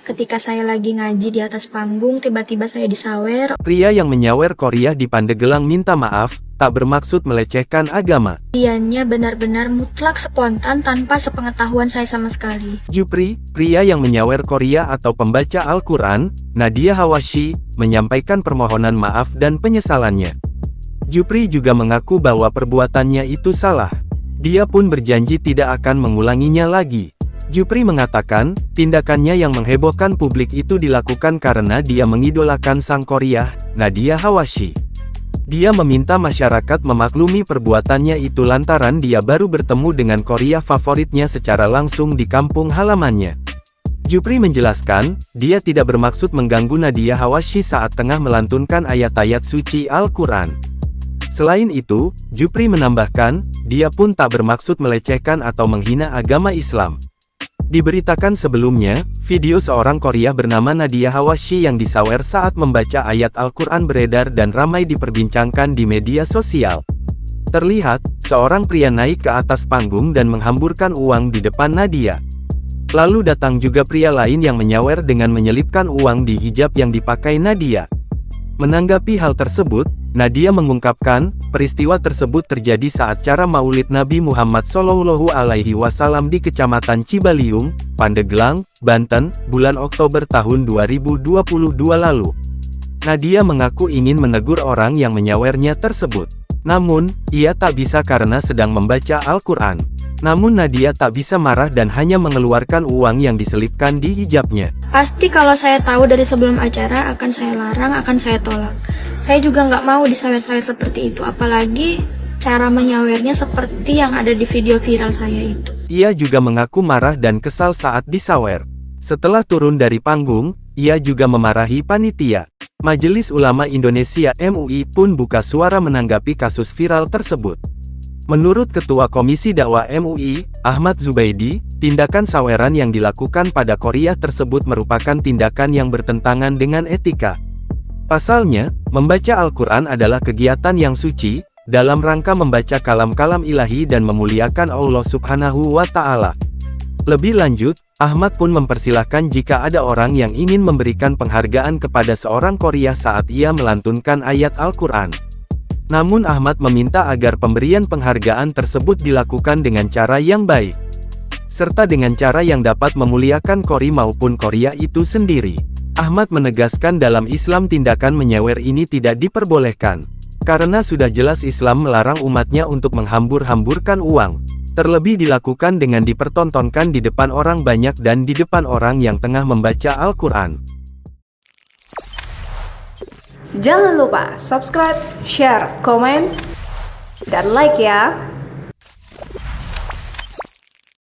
Ketika saya lagi ngaji di atas panggung, tiba-tiba saya disawer. Pria yang menyawer Korea di Pandeglang minta maaf, tak bermaksud melecehkan agama. Dianya benar-benar mutlak spontan tanpa sepengetahuan saya sama sekali. Jupri, pria yang menyawer Korea atau pembaca Al-Quran, Nadia Hawashi, menyampaikan permohonan maaf dan penyesalannya. Jupri juga mengaku bahwa perbuatannya itu salah. Dia pun berjanji tidak akan mengulanginya lagi. Jupri mengatakan, tindakannya yang menghebohkan publik itu dilakukan karena dia mengidolakan sang Korea, Nadia Hawashi. Dia meminta masyarakat memaklumi perbuatannya itu lantaran dia baru bertemu dengan Korea favoritnya secara langsung di kampung halamannya. Jupri menjelaskan, dia tidak bermaksud mengganggu Nadia Hawashi saat tengah melantunkan ayat-ayat suci Al-Quran. Selain itu, Jupri menambahkan, dia pun tak bermaksud melecehkan atau menghina agama Islam. Diberitakan sebelumnya, video seorang Korea bernama Nadia Hawashi yang disawer saat membaca ayat Al-Quran beredar dan ramai diperbincangkan di media sosial. Terlihat, seorang pria naik ke atas panggung dan menghamburkan uang di depan Nadia. Lalu datang juga pria lain yang menyawer dengan menyelipkan uang di hijab yang dipakai Nadia. Menanggapi hal tersebut, Nadia mengungkapkan, peristiwa tersebut terjadi saat acara Maulid Nabi Muhammad SAW di Kecamatan Cibaliung, Pandeglang, Banten, bulan Oktober tahun 2022 lalu. Nadia mengaku ingin menegur orang yang menyawernya tersebut. Namun, ia tak bisa karena sedang membaca Al-Quran. Namun Nadia tak bisa marah dan hanya mengeluarkan uang yang diselipkan di hijabnya. Pasti kalau saya tahu dari sebelum acara akan saya larang, akan saya tolak. Saya juga nggak mau disawer-sawer seperti itu, apalagi cara menyawernya seperti yang ada di video viral saya itu. Ia juga mengaku marah dan kesal saat disawer. Setelah turun dari panggung, ia juga memarahi panitia. Majelis Ulama Indonesia (MUI) pun buka suara menanggapi kasus viral tersebut. Menurut Ketua Komisi Dakwah MUI, Ahmad Zubaidi, tindakan saweran yang dilakukan pada Korea tersebut merupakan tindakan yang bertentangan dengan etika. Pasalnya, membaca Al-Quran adalah kegiatan yang suci, dalam rangka membaca kalam-kalam ilahi dan memuliakan Allah Subhanahu wa Ta'ala. Lebih lanjut, Ahmad pun mempersilahkan jika ada orang yang ingin memberikan penghargaan kepada seorang Korea saat ia melantunkan ayat Al-Quran. Namun Ahmad meminta agar pemberian penghargaan tersebut dilakukan dengan cara yang baik, serta dengan cara yang dapat memuliakan Korea maupun Korea itu sendiri. Ahmad menegaskan dalam Islam tindakan menyawer ini tidak diperbolehkan, karena sudah jelas Islam melarang umatnya untuk menghambur-hamburkan uang, terlebih dilakukan dengan dipertontonkan di depan orang banyak dan di depan orang yang tengah membaca Al-Quran. Jangan lupa subscribe, share, komen, dan like ya!